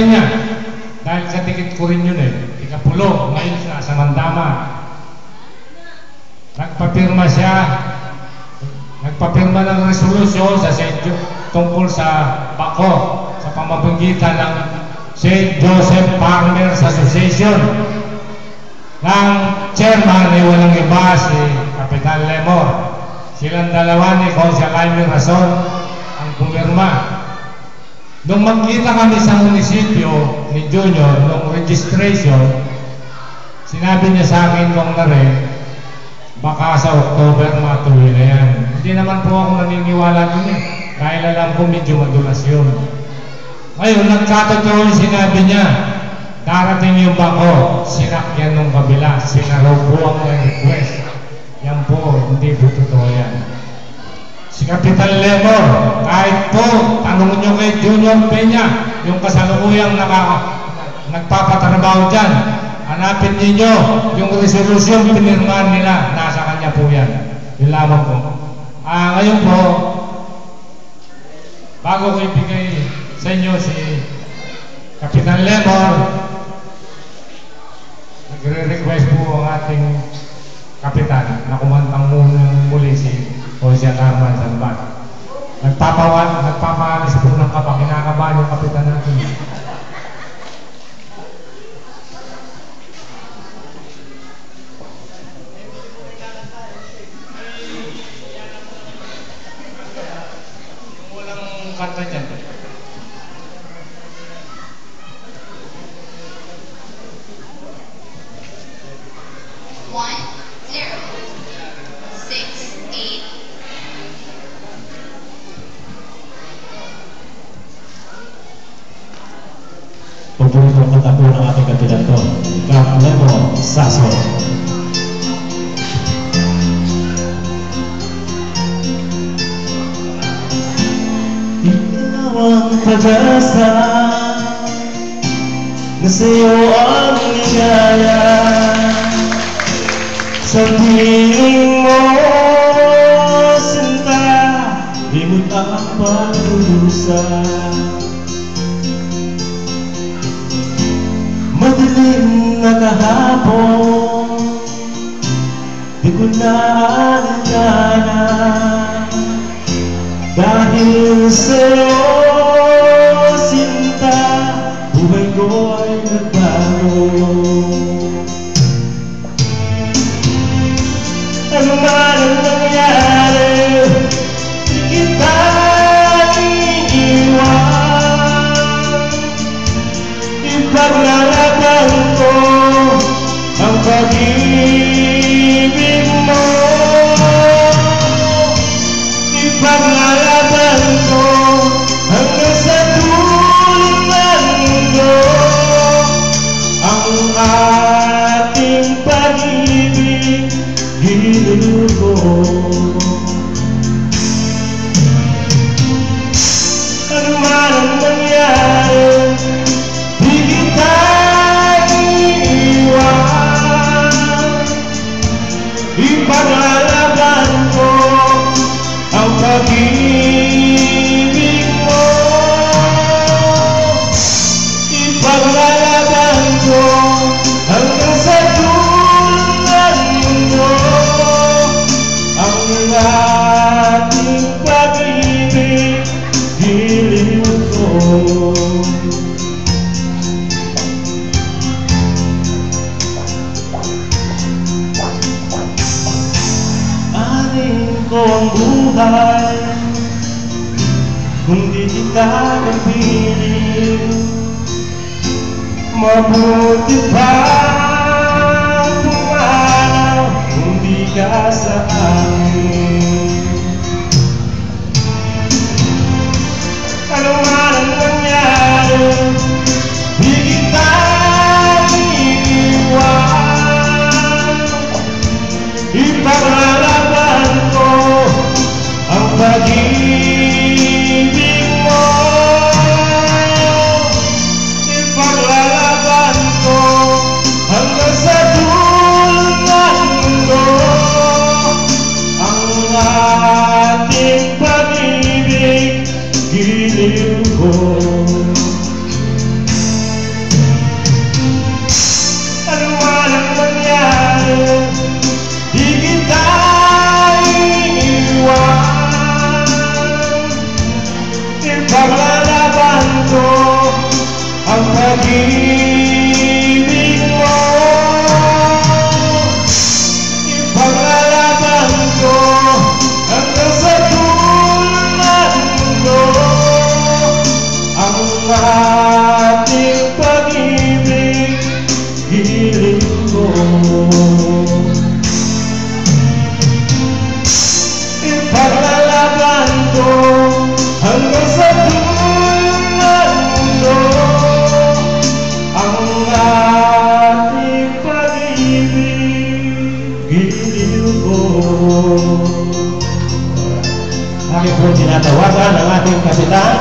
niya. Dahil kadikit ko rin yun eh. Ikapulo, ngayon sa Mandama. Nagpapirma siya. Nagpapirma ng resolusyon sa tungkol sa Bako sa pamamagitan ng St. Joseph Farmers Association. Ng chairman ay walang iba si Kapitan Lemor. Silang dalawa ni Consial Jaime Rason ang pumirma. Nung magkita kami sa munisipyo ni Junior, nung registration, sinabi niya sa akin kung na rin, baka sa October matuloy na yan. Hindi naman po ako naniniwala dun eh. Dahil alam ko medyo madulas yun. Ngayon, nagkatotoo yung sinabi niya, darating yung Bako, sinakyan nung kabila, sinarubuan ng request. Yan po, hindi po totoo yan. Si Kapitan Lemor, kahit po, tanong nyo kay Junior Peña, yung kasalukuyang nagpapatrabaho dyan, hanapin ninyo yung resolusyon pinirmahan nila, nasa kanya po yan. Yun lamang po. Ngayon po, bago ko ibigay sa inyo si Kapitan Lemor, nagre-request po ang ating kapitan na kumantang muli si Jose Carman Salvat. Nagpapaalis po ng kaba, kinakabahan yung kapitan natin. Walang kanta dyan. Pagpulit ang kanta po ng ating kapitan ko, Kap Lemor Saso. Ikaw ang pag-asa na sa'yo ang ligaya sa piling mo, sinta, limot ang pag-urusa. Madilim na kahapon, di ko na alala. Dahil sa'yo, sinta, buhay ko ay nagbago. Ano man ang nangyari, di kita iiwan. Ipaglalaban ko ang pag-ibig mo. Ipaglalaban ko hanggang sa dulo ng mundo ang ating pag-ibig, giliw ko. Ano man ang nangyari, di kita iiwan. Ipaglalaban ko ang pag-ibig mo. Ipaglalaban ko hanggang sa dulo ng mundo ang ating pag-ibig, giliw ko. Anin ko ang buhay kung di kita napiling. Mabuti pa pumanaw kung di ka sa akin. Ano man ang nangyari, di kita iiwan. Ipaglalaban ko ang pag-ibig mo. Ipaglalaban ko kapitan.